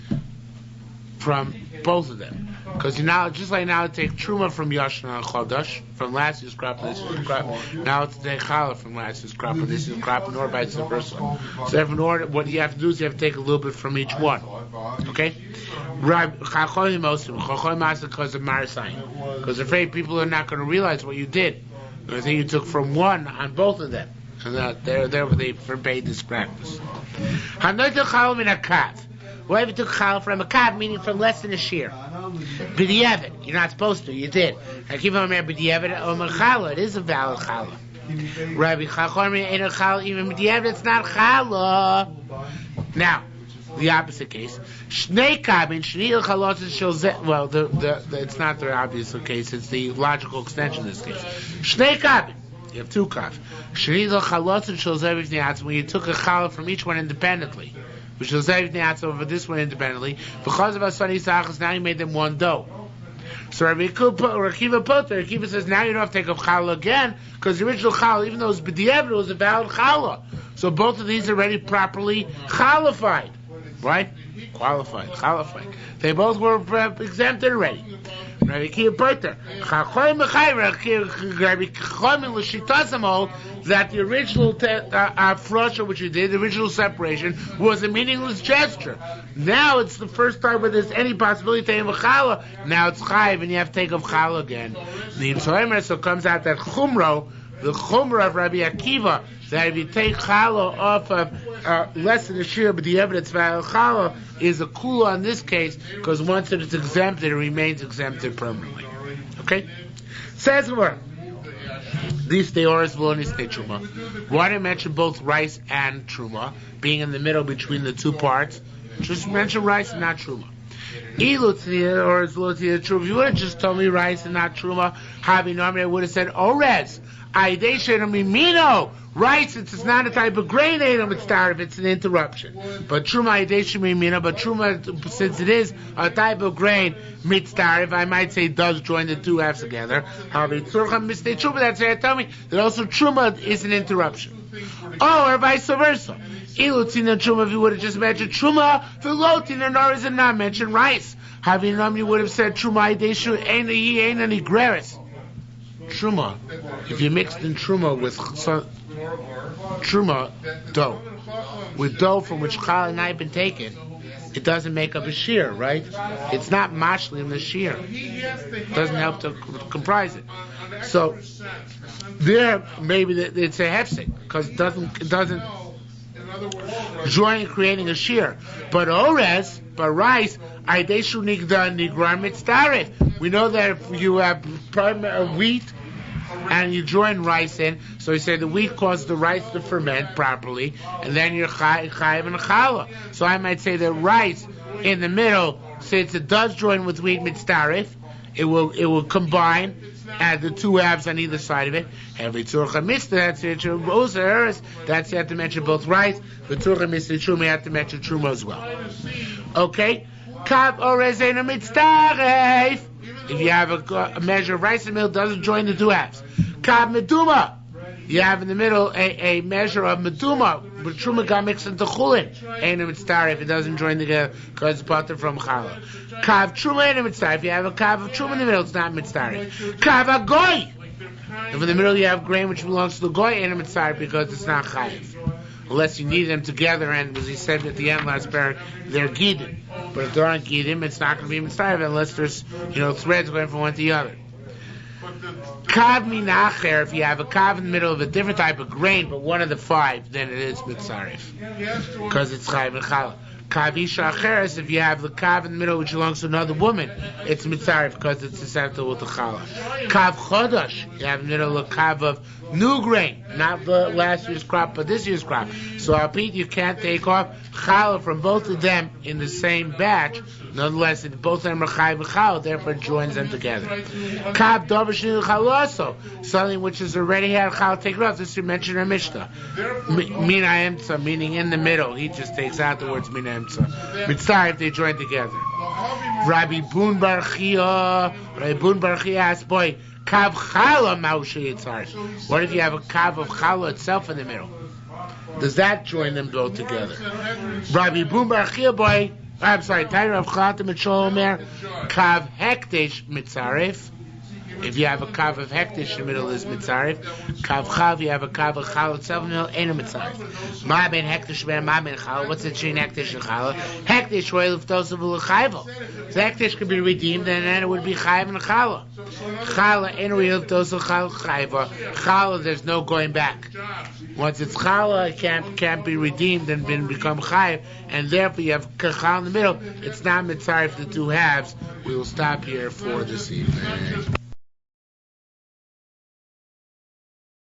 from both of them. Because just like now, take truma from Yashna and Chodesh, from last year's crop and this year's crop. Now it's take challah from last year's crop and this year's crop, and or vice versa. So in order, what you have to do is you have to take a little bit from each one. Okay? Because of Marasayin. Because afraid people are not going to realize what you did. I think you took from one on both of them. And they forbade this practice. What if you took challah from a kav, meaning from less than a shear? B'diavad, you're not supposed to, you did. I keep on remembering b'diavad or challah, it is a valid challah. Rabbi Chachor ain't a challah, even b'diavad, it's not challah. Now, the opposite case. Shnei kabin, shnei chalot shel well, it's not the obvious case, it's the logical extension of this case. Shnei kabin, you have two kav. Shnei chalot shel zeh, when you took a challah from each one independently. Which will say over this one independently. Because of Asani Sachas, now you made them one dough. So Akiva says now you don't have to take up challah again, because the original challah, even though it was b'diavad, it was a valid challah. So both of these are already properly chalified, right? Qualified. They both were exempted already. Rabbi Kiva that the original frusha which you did, the original separation, was a meaningless gesture. Now it's the first time where there's any possibility to have a challah. Now it's chayiv, and you have to take of challah again. So it comes out that the chumrah of Rabbi Akiva, that if you take challah off of less than a shear, but the evidence for challah is a kula in this case, because once it's exempted, it remains exempted permanently. Okay? Says Gemara. These theories will only stay truma. Why did I mention both rice and truma being in the middle between the two parts? Just mention rice and not truma. If you would have just told me rice and not truma, I would have said orez. Rice, it's not a type of grain, it's an interruption. But truma, since it is a type of grain, mitzdarif, I might say does join the two halves together. That's why I tell me that also truma is an interruption. Or vice versa. Truma, if you would have just mentioned truma, velotina nor is it not mentioned rice. You would have said truma ain't any greris. Truma, if you mixed in truma with truma dough, with dough from which challah and I have been taken, it doesn't make up a shear, right? It's not mashli in the shear. It doesn't help to comprise it. So there, maybe it's a hefsek because it doesn't join creating a shear. But orez, but rice, aideshu nigda nigrar mitzdarif. We know that if you have wheat and you join rice in, so you say the wheat causes the rice to ferment properly, and then you're chayiv and challah. So I might say that rice in the middle, since it does join with wheat mitzdarif, it will combine and the two halves on either side of it. Every tzurcha mitzvah, that's it. That's you have to mention both rice. The tzurcha mitzvah truma, you have to mention truma as well. Okay. Kav orezena mitzdarif. If you have a measure of rice in the middle, doesn't join the two halves. Kav meduma. You have in the middle a measure of meduma, but truma got mixed into chulin. Ain't a mitzdarif if it doesn't join together because it's butter from challah. Kav truma ain't a mitzdarif. If you have a kav of truma in the middle, it's not mitzdarif. Kav agoy. If in the middle you have grain which belongs to the goy, ain't a mitzdarif because it's not chayiv. Unless you need them together, and as he said at the end last parak, they're gidim. But if there aren't gidim, it's not going to be mitzdarif unless there's threads going from one to the other. Kav minacher, if you have a kav in the middle of a different type of grain, but one of the 5, then it is mitzaref, because it's chayiv and challah. Kav isha acheres, if you have the kav in the middle which belongs to another woman, it's mitzaref because it's susceptible with the challah. Kav chodosh, you have in the middle a kav of new grain, not the last year's crop, but this year's crop. So Alpid, you can't take off challah from both of them in the same batch. Nonetheless, both of them are chayiv and challah, therefore it joins them together. Kav dobashin chaloso, something which has already had challah, take it off. This we mentioned in our Mishnah. Mina emtza, meaning in the middle. He just takes out the words mina emtza. Mitzvah if they join together. Rabbi Bun Bar Chia asked, boy, kav challah maushe yitzar. What if you have a kav of challah itself in the middle? Does that join them both together? Rabbi Bun Bar Chia, boy, I'm sorry, Tayyir of Chalatim and Shomer, kav hekdesh mitzaref. If you have a kav of hekdesh in the middle is mitzaref. Kav chav, you have a kav of challah itself in the middle, ain't a mitzaref. Ma ben hekdesh ben ma ben challah. What's the between hekdesh and challah? Hekdesh roel uftosav ulachayvo. So hekdesh could be redeemed, and then it would be chayiv and challah. Challah ain't roel uftosav chayvo. Challah, there's no going back. Once it's challah, it can't be redeemed and become chayiv, and therefore you have challah in the middle. It's not mitzaref the 2 halves. We will stop here for this evening.